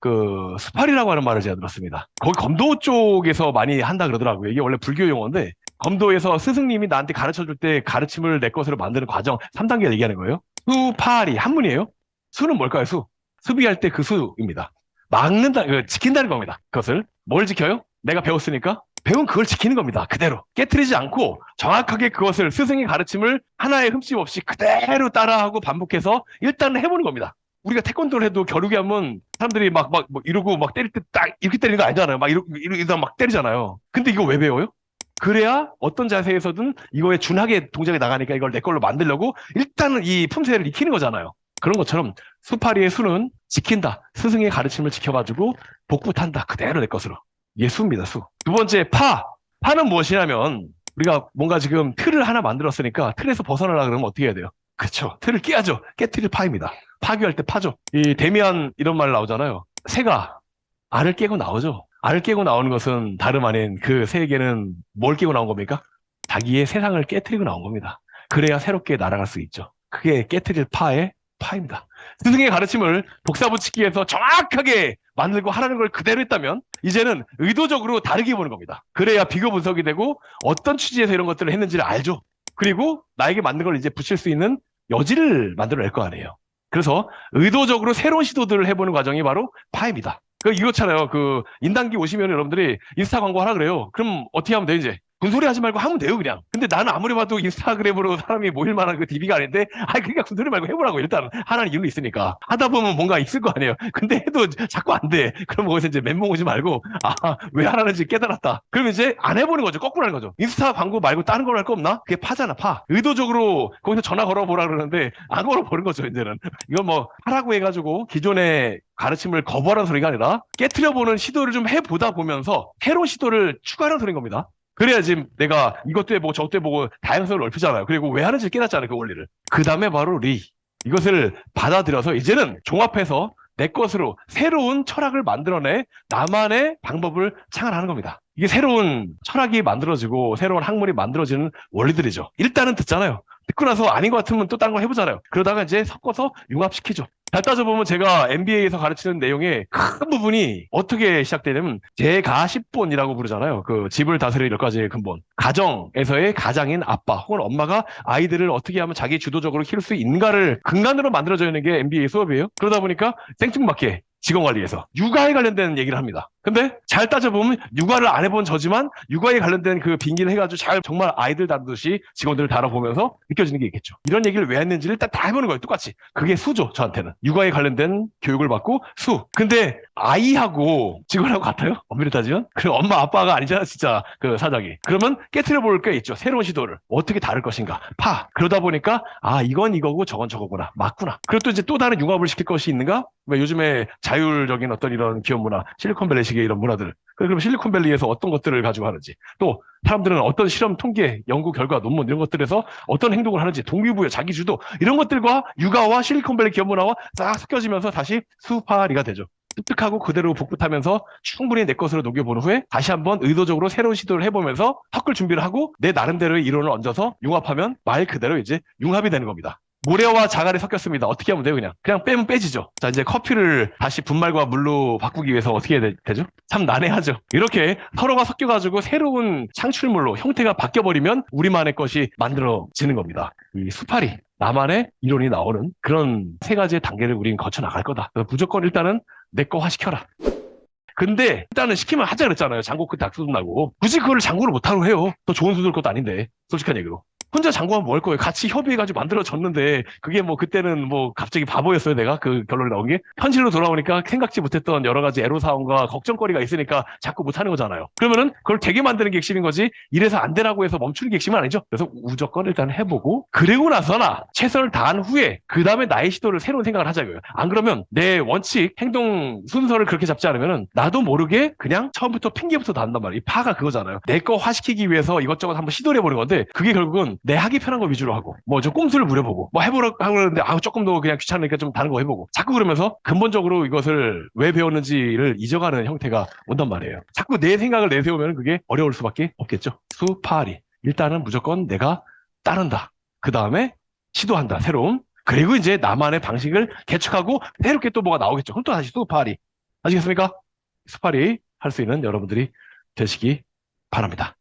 그 수팔이라고 하는 말을 제가 들었습니다. 거기 검도 쪽에서 많이 한다 그러더라고요. 이게 원래 불교 용어인데 검도에서 스승님이 나한테 가르쳐 줄 때 가르침을 내 것으로 만드는 과정 3단계 얘기하는 거예요. 수팔이 한문이에요. 수는 뭘까요? 수비할 때 그 수입니다. 막는다, 지킨다는 겁니다. 그것을 뭘 지켜요? 내가 배웠으니까 배운 그걸 지키는 겁니다. 그대로 깨트리지 않고 정확하게 그것을 스승의 가르침을 하나의 흠집 없이 그대로 따라하고 반복해서 일단은 해보는 겁니다. 우리가 태권도를 해도 겨루기 하면 사람들이 뭐 이러고 막 때릴 때 딱 이렇게 때리는 거 아니잖아요. 막 이러다 막 때리잖아요. 근데 이거 왜 배워요? 그래야 어떤 자세에서든 이거에 준하게 동작이 나가니까 이걸 내 걸로 만들려고 일단은 이 품새를 익히는 거잖아요. 그런 것처럼 수파리의 수는 지킨다. 스승의 가르침을 지켜가지고 복붙한다. 그대로 내 것으로. 이게 수입니다, 수. 두 번째, 파. 파는 무엇이냐면 우리가 뭔가 지금 틀을 하나 만들었으니까 틀에서 벗어나려고 그러면 어떻게 해야 돼요? 그쵸. 틀을 깨야죠. 깨트릴 파입니다. 파괴할 때 파죠. 이 데미안 이런 말 나오잖아요. 새가 알을 깨고 나오죠. 알을 깨고 나오는 것은 다름 아닌 그 새에게는 뭘 깨고 나온 겁니까? 자기의 세상을 깨트리고 나온 겁니다. 그래야 새롭게 날아갈 수 있죠. 그게 깨트릴 파의 파입니다. 스승의 가르침을 복사붙이기에서 정확하게 만들고 하라는 걸 그대로 했다면 이제는 의도적으로 다르게 보는 겁니다. 그래야 비교 분석이 되고 어떤 취지에서 이런 것들을 했는지를 알죠. 그리고 나에게 맞는 걸 이제 붙일 수 있는 여지를 만들어낼 거 아니에요. 그래서 의도적으로 새로운 시도들을 해보는 과정이 바로 파입니다. 이거잖아요. 인당기 오시면 여러분들이 인스타 광고 하라 그래요. 그럼 어떻게 하면 돼, 이제? 군소리 하지 말고 하면 돼요, 그냥. 근데 나는 아무리 봐도 인스타그램으로 사람이 모일 만한 그 DB가 아닌데, 그러니까 군소리 말고 해보라고. 일단, 하나는 이유는 있으니까. 하다 보면 뭔가 있을 거 아니에요. 근데 해도 자꾸 안 돼. 그럼 거기서 이제 멘붕 오지 말고, 왜 하라는지 깨달았다. 그럼 이제 안 해보는 거죠. 거꾸로 하는 거죠. 인스타 광고 말고 다른 걸 할 거 없나? 그게 파잖아, 파. 의도적으로 거기서 전화 걸어보라 그러는데, 안 걸어보는 거죠, 이제는. 이건 뭐, 하라고 해가지고, 기존의 가르침을 거부하라는 소리가 아니라 깨트려보는 시도를 좀 해보다 보면서 새로운 시도를 추가하는 소리인 겁니다. 그래야 지금 내가 이것도 해보고 저것도 해보고 다양성을 넓히잖아요. 그리고 왜 하는지 깨닫잖아요. 그 원리를. 그 다음에 바로 이것을 받아들여서 이제는 종합해서 내 것으로 새로운 철학을 만들어내 나만의 방법을 창안하는 겁니다. 이게 새로운 철학이 만들어지고 새로운 학문이 만들어지는 원리들이죠. 일단은 듣잖아요. 듣고 나서 아닌 것 같으면 또 딴 거 해보잖아요. 그러다가 이제 섞어서 융합시키죠. 잘 따져보면 제가 MBA에서 가르치는 내용의 큰 부분이 어떻게 시작되냐면 제가십본이라고 부르잖아요. 그 집을 다스릴 10가지의 근본. 가정에서의 가장인 아빠 혹은 엄마가 아이들을 어떻게 하면 자기 주도적으로 키울 수 있는가를 근간으로 만들어져 있는 게 MBA 수업이에요. 그러다 보니까 생뚱맞게 직원관리에서 육아에 관련된 얘기를 합니다. 근데 잘 따져보면 육아를 안 해본 저지만 육아에 관련된 그 빙기를 해가지고 잘 정말 아이들 다루듯이 직원들을 다뤄보면서 느껴지는 게 있겠죠. 이런 얘기를 왜 했는지를 일단 다 해보는 거예요. 똑같이. 그게 수죠. 저한테는. 육아에 관련된 교육을 받고 수. 근데 아이하고 직원하고 같아요? 엄밀히 따지면? 그럼 엄마 아빠가 아니잖아 진짜 그 사장이. 그러면 깨트려 볼 게 있죠. 새로운 시도를. 어떻게 다를 것인가. 파. 그러다 보니까 이건 이거고 저건 저거구나. 맞구나. 그리고 또 이제 또 다른 융합을 시킬 것이 있는가? 왜 요즘에 자율적인 어떤 이런 기업 문화, 실리콘밸리식의 이런 문화들. 그럼 실리콘밸리에서 어떤 것들을 가지고 하는지, 또 사람들은 어떤 실험, 통계, 연구 결과, 논문 이런 것들에서 어떤 행동을 하는지, 동기부여, 자기주도 이런 것들과 육아와 실리콘밸리 기업 문화와 싹 섞여지면서 다시 수파리가 되죠. 습득하고 그대로 복붙하면서 충분히 내 것으로 녹여본 후에 다시 한번 의도적으로 새로운 시도를 해보면서 섞을 준비를 하고 내 나름대로의 이론을 얹어서 융합하면 말 그대로 이제 융합이 되는 겁니다. 모래와 자갈이 섞였습니다. 어떻게 하면 돼요, 그냥 빼면 빼지죠. 자, 이제 커피를 다시 분말과 물로 바꾸기 위해서 어떻게 해야 되죠? 참 난해하죠. 이렇게 서로가 섞여가지고 새로운 창출물로 형태가 바뀌어버리면 우리만의 것이 만들어지는 겁니다. 이 수파리, 나만의 이론이 나오는 그런 세 가지의 단계를 우린 거쳐 나갈 거다. 그래서 무조건 일단은 내 거화 시켜라. 근데 일단은 시키면 하자 그랬잖아요. 장고 끝에 악수도 나고. 굳이 그걸 장고를 못하고 해요. 더 좋은 수들 것도 아닌데. 솔직한 얘기로. 혼자 장고하면 뭐 할 거예요? 같이 협의해가지고 만들어졌는데 그게 뭐 그때는 뭐 갑자기 바보였어요. 내가 그 결론이 나온 게. 현실로 돌아오니까 생각지 못했던 여러 가지 애로사항과 걱정거리가 있으니까 자꾸 못하는 거잖아요. 그러면은 그걸 되게 만드는 게 핵심인 거지 이래서 안 되라고 해서 멈추는 게 핵심은 아니죠. 그래서 무조건 일단 해보고 그리고 나서나 최선을 다한 후에 그 다음에 나의 시도를 새로운 생각을 하자고요. 안 그러면 내 원칙, 행동 순서를 그렇게 잡지 않으면은 나도 모르게 그냥 처음부터 핑계부터 단단 말이에요. 이 파가 그거잖아요. 내 거 화시키기 위해서 이것저것 한번 시도를 해보는 건데 그게 결국은 내 하기 편한 거 위주로 하고 뭐 좀 꼼수를 부려보고 뭐 해보라고 하는데 조금 더 그냥 귀찮으니까 좀 다른 거 해보고 자꾸 그러면서 근본적으로 이것을 왜 배웠는지를 잊어가는 형태가 온단 말이에요. 자꾸 내 생각을 내세우면 그게 어려울 수밖에 없겠죠. 수파리. 일단은 무조건 내가 따른다. 그 다음에 시도한다. 새로운. 그리고 이제 나만의 방식을 개척하고 새롭게 또 뭐가 나오겠죠. 그럼 또 다시 수파리. 아시겠습니까? 스파리 할 수 있는 여러분들이 되시기 바랍니다.